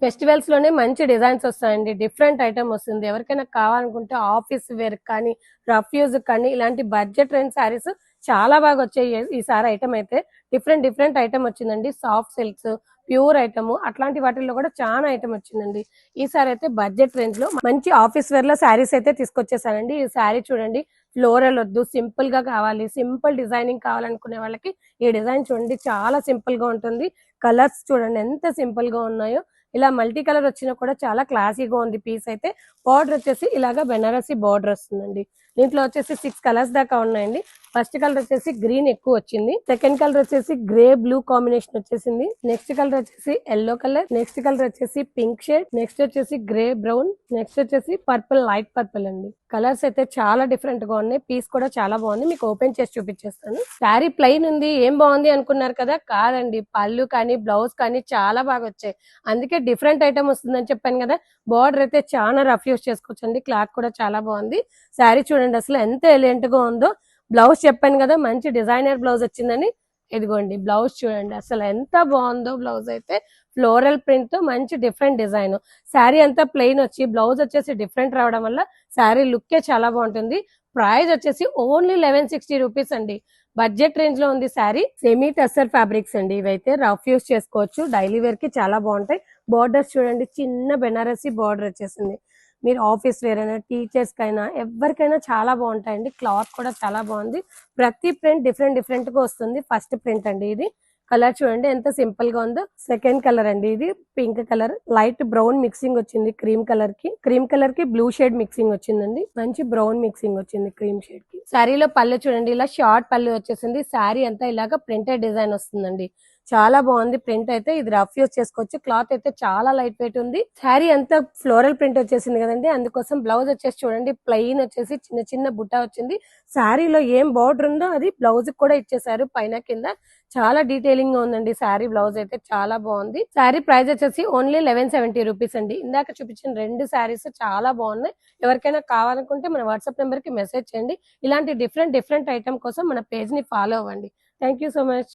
Festivals లోనే మంచి designs వస్తాయండి. డిఫరెంట్ ఐటమ్ వస్తుంది. ఎవరికైనా కావాలనుకుంటే ఆఫీస్ వేర్ కానీ, రఫ్ యూజ్ కానీ ఇలాంటి బడ్జెట్ రేంజ్ శారీస్ చాలా బాగా వచ్చాయి. ఈసారి ఐటమ్ అయితే డిఫరెంట్ డిఫరెంట్ ఐటమ్ వచ్చిందండి. సాఫ్ట్ సిల్క్స్, ప్యూర్ ఐటమ్ అట్లాంటి వాటిల్లో కూడా చాలా ఐటమ్ వచ్చిందండి. ఈసారి అయితే బడ్జెట్ రేంజ్ లో మంచి ఆఫీస్ వేర్ లో శారీస్ అయితే తీసుకొచ్చేసానండి. ఈ శారీ చూడండి, ఫ్లోరల్ వద్దు, సింపుల్ గా కావాలి, సింపుల్ డిజైనింగ్ కావాలనుకునే వాళ్ళకి ఈ డిజైన్ చూడండి చాలా సింపుల్ గా ఉంటుంది. కలర్స్ చూడండి ఎంత సింపుల్ గా ఉన్నాయో. ఇలా మల్టీ కలర్ వచ్చినా కూడా చాలా క్లాసీగా ఉంది పీస్ అయితే. బార్డర్ వచ్చేసి ఇలాగా బెనారసీ బార్డర్ వస్తుందండి. దీంట్లో వచ్చేసి 6 కలర్స్ దాకా ఉన్నాయండి. ఫస్ట్ కలర్ వచ్చేసి గ్రీన్ ఎక్కువ వచ్చింది. సెకండ్ కలర్ వచ్చేసి గ్రే బ్లూ కాంబినేషన్ వచ్చేసింది. నెక్స్ట్ కలర్ వచ్చేసి ఎల్లో కలర్. నెక్స్ట్ కలర్ వచ్చేసి పింక్ షేడ్. నెక్స్ట్ వచ్చేసి గ్రే బ్రౌన్. నెక్స్ట్ వచ్చేసి పర్పుల్, లైట్ పర్పుల్ అండి. కలర్స్ అయితే చాలా డిఫరెంట్ గా ఉన్నాయి. పీస్ కూడా చాలా బాగుంది. మీకు ఓపెన్ చేసి చూపించేస్తాను. శారీ ప్లెయిన్ ఉంది, ఏం బాగుంది అనుకున్నారు కదా, కాదండి. పళ్ళు కానీ బ్లౌజ్ కానీ చాలా బాగా వచ్చాయి. అందుకే డిఫరెంట్ ఐటమ్ వస్తుందని చెప్పాను కదా. బార్డర్ అయితే చాలా రఫ్ యూస్ చేసుకోవచ్చండి. క్లాత్ కూడా చాలా బాగుంది. శారీ చూడండి అసలు ఎంత ఎలిగెంట్ గా ఉందో. బ్లౌజ్ చెప్పాను కదా మంచి డిజైనర్ బ్లౌజ్ వచ్చిందని. ఇదిగోండి బ్లౌజ్ చూడండి అసలు ఎంత బాగుందో. బ్లౌజ్ అయితే ఫ్లోరల్ ప్రింట్ తో మంచి డిఫరెంట్ డిజైన్. శారీ అంతా ప్లెయిన్ వచ్చి బ్లౌజ్ వచ్చేసి డిఫరెంట్ రావడం వల్ల శారీ లుక్ చాలా బాగుంటుంది. ప్రైస్ వచ్చేసి ఓన్లీ 1160 రూపీస్ అండి. బడ్జెట్ రేంజ్ లో ఉంది శారీ. సెమీ టస్సర్ ఫ్యాబ్రిక్స్ అండి. ఇవైతే రఫ్ యూస్ చేసుకోవచ్చు, డైలీ వేర్ కి చాలా బాగుంటాయి. బార్డర్స్ చూడండి, చిన్న బెనారసీ బార్డర్ వచ్చేసింది. మీరు ఆఫీస్ వేర్ అయినా, టీచర్స్ కైనా, ఎవరికైనా చాలా బాగుంటాయండి. క్లాత్ కూడా చాలా బాగుంది. ప్రతి ప్రింట్ డిఫరెంట్ డిఫరెంట్ గా వస్తుంది. ఫస్ట్ ప్రింట్ అండి ఇది. కలర్ చూడండి ఎంత సింపుల్ గా ఉందో. సెకండ్ కలర్ అండి ఇది pink colour. Light brown mixing వచ్చింది క్రీమ్ కలర్ కి బ్లూ షేడ్ మిక్సింగ్ వచ్చిందండి. మంచి బ్రౌన్ మిక్సింగ్ వచ్చింది క్రీమ్ షేడ్ కి. శారీలో పళ్ళు చూడండి, ఇలా షార్ట్ పళ్ళు వచ్చేసింది. శారీ అంతా ఇలాగా ప్రింటెడ్ డిజైన్ వస్తుందండి. చాలా బాగుంది ప్రింట్ అయితే. ఇది రఫ్ యూస్ చేసుకోవచ్చు. క్లాత్ అయితే చాలా లైట్ వెయిట్ ఉంది. శారీ అంతా ఫ్లోరల్ ప్రింట్ వచ్చేసింది కదండి, అందుకోసం బ్లౌజ్ వచ్చేసి చూడండి ప్లెయిన్ వచ్చేసి చిన్న చిన్న బుట్ట వచ్చింది. శారీలో ఏం బార్డర్ ఉందో అది బ్లౌజ్ కూడా ఇచ్చేసారు పైన కింద. చాలా డీటెయిలింగ్ గా ఉందండి శారీ. బ్లౌజ్ అయితే చాలా బాగుంది. శారీ ప్రైస్ వచ్చేసి ఓన్లీ 1170 రూపీస్ అండి. ఇందాక చూపించిన రెండు శారీస్ చాలా బాగున్నాయి. ఎవరికైనా కావాలనుకుంటే మన వాట్సాప్ నెంబర్ కి మెసేజ్ చేయండి. ఇలాంటి డిఫరెంట్ డిఫరెంట్ ఐటమ్ కోసం మన పేజ్ ని ఫాలో అవ్వండి. Thank you so much.